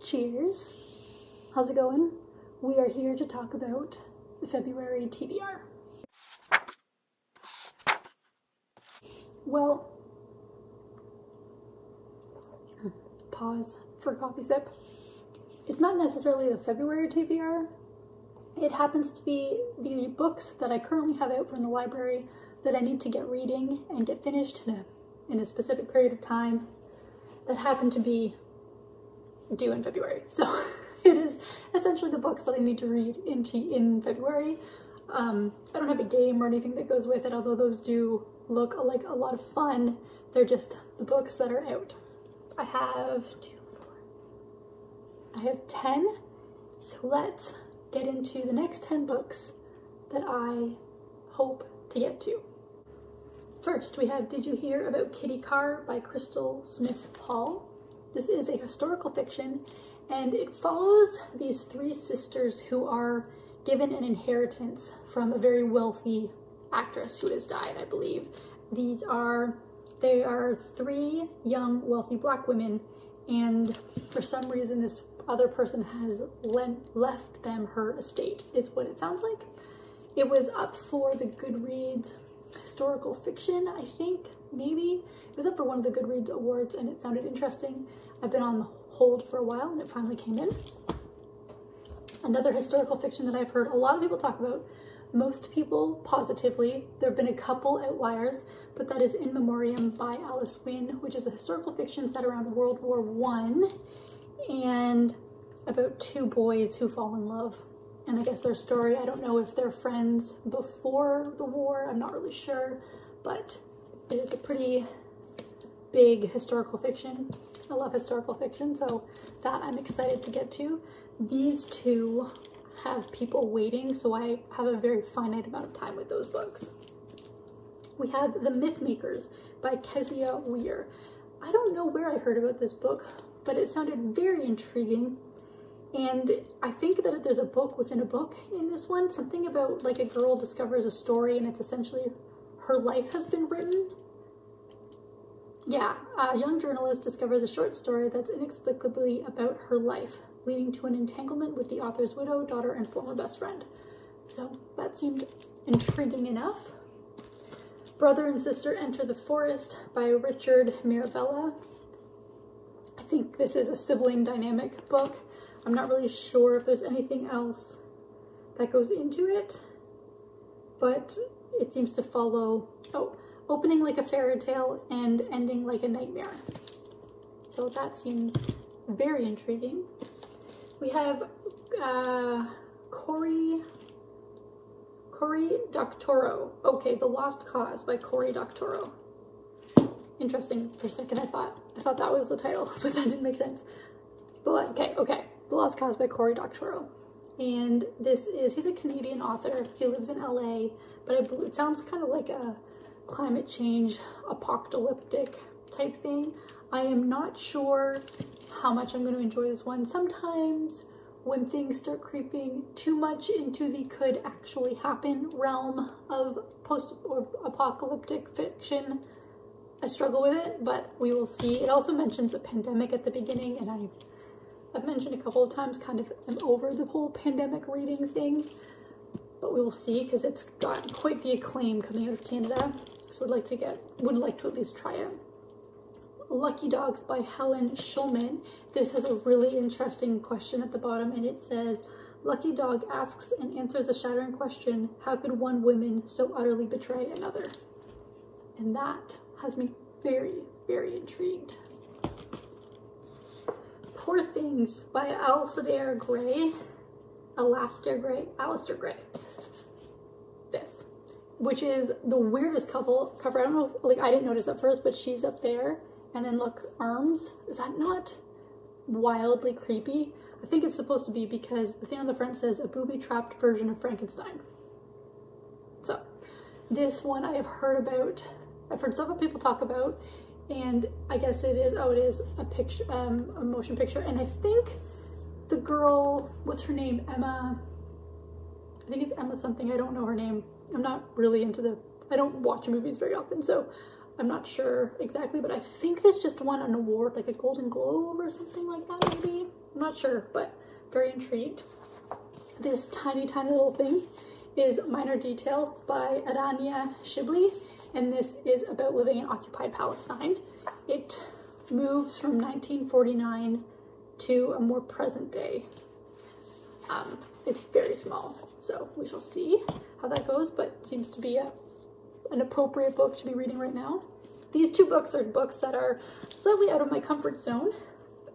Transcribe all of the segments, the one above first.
Cheers. How's it going? We are here to talk about the February TBR. Well, pause for a coffee sip. It's not necessarily the February TBR. It happens to be the books that I currently have out from the library that I need to get reading and get finished in a specific period of time that happen to be due in February. So it is essentially the books that I need to read in February. I don't have a game or anything that goes with it, although those do look like a lot of fun. They're just the books that are out. I have 10, so let's get into the next 10 books that I hope to get to. First, we have Did You Hear About Kitty Carr by Crystal Smith Hall. This is a historical fiction, and it follows these three sisters who are given an inheritance from a very wealthy actress who has died, I believe. They are three young, wealthy Black women, and for some reason this other person has left them her estate, is what it sounds like. It was up for the Goodreads historical fiction, I think, maybe. It was up for one of the Goodreads awards and it sounded interesting. I've been on hold for a while and it finally came in. Another historical fiction that I've heard a lot of people talk about, most people positively. There have been a couple outliers, but that is In Memoriam by Alice Wynne, which is a historical fiction set around World War I and about two boys who fall in love. And I guess their story, I don't know if they're friends before the war, I'm not really sure, but it is a pretty big historical fiction. I love historical fiction, so that I'm excited to get to. These two have people waiting, so I have a very finite amount of time with those books. We have The Mythmakers by Kezia Weir. I don't know where I heard about this book, but it sounded very intriguing. And I think that there's a book within a book in this one, something about like a girl discovers a story and it's essentially her life has been written. Yeah, a young journalist discovers a short story that's inexplicably about her life, leading to an entanglement with the author's widow, daughter, and former best friend. So that seemed intriguing enough. Brother and Sister Enter the Forest by Richard Mirabella. I think this is a sibling dynamic book. I'm not really sure if there's anything else that goes into it, but it seems to follow, opening like a fairy tale and ending like a nightmare. So that seems very intriguing. We have Cory Doctorow. Okay, The Lost Cause by Cory Doctorow. Interesting. For a second I thought that was the title, but that didn't make sense. Okay. The Lost Cause by Cory Doctorow. And he's a Canadian author. He lives in LA, but it sounds kind of like a climate change apocalyptic type thing. I am not sure how much I'm going to enjoy this one. Sometimes when things start creeping too much into the could actually happen realm of post or apocalyptic fiction, I struggle with it, but we will see. It also mentions a pandemic at the beginning, and I've mentioned a couple of times kind of I'm over the whole pandemic reading thing, but we will see because it's got quite the acclaim coming out of Canada, so would like to at least try it. Lucky Dogs by Helen Schulman. This has a really interesting question at the bottom, and it says, Lucky Dog asks and answers a shattering question, how could one woman so utterly betray another? And that has me very, very intrigued. Poor Things by Alistair Gray. This, which is the weirdest cover. I don't know, like I didn't notice at first, but she's up there, and then look, arms. Is that not wildly creepy? I think it's supposed to be because the thing on the front says a booby-trapped version of Frankenstein. So this one I have heard about. I've heard several people talk about, and I guess it is a picture, a motion picture, and I think the girl, what's her name, Emma, I think it's Emma something, I don't know her name. I'm not really I don't watch movies very often, so I'm not sure exactly, but I think this just won an award, like a Golden Globe or something like that maybe. I'm not sure, but very intrigued. This tiny, tiny little thing is Minor Detail by Adania Shibli, and this is about living in occupied Palestine. It moves from 1949 to a more present day. It's very small, so we shall see how that goes, but seems to be an appropriate book to be reading right now. These two books are books that are slightly out of my comfort zone,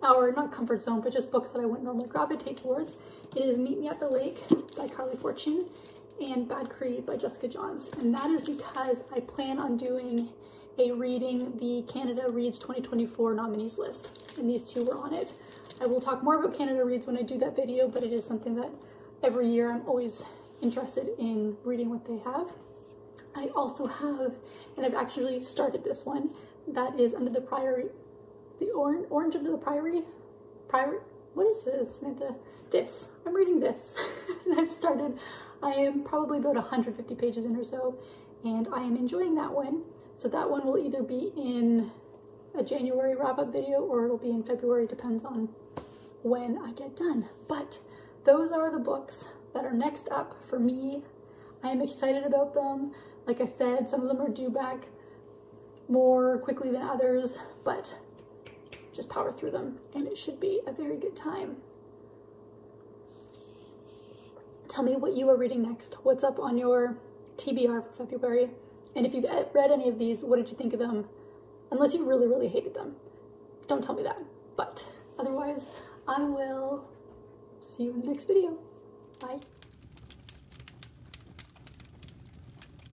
or not comfort zone, but just books that I wouldn't normally gravitate towards. It is Meet Me at the Lake by Carly Fortune and Bad Creed by Jessica Johns, and that is because I plan on doing a reading the Canada Reads 2024 nominees list, and these two were on it. I will talk more about Canada Reads when I do that video, but it is something that every year I'm always interested in reading what they have. I also have, and I've actually started this one, that is Under the Priory, the Orange Under the Priory, what is this, Samantha? This, I'm reading this, and I've started. I am probably about 150 pages in or so, and I am enjoying that one. So that one will either be in a January wrap-up video or it'll be in February, depends on when I get done. But those are the books that are next up for me. I am excited about them. Like I said, some of them are due back more quickly than others, but just power through them and it should be a very good time. Tell me what you are reading next. What's up on your TBR for February? And if you've read any of these, what did you think of them? Unless you really, really hated them. Don't tell me that. But otherwise, I will see you in the next video. Bye.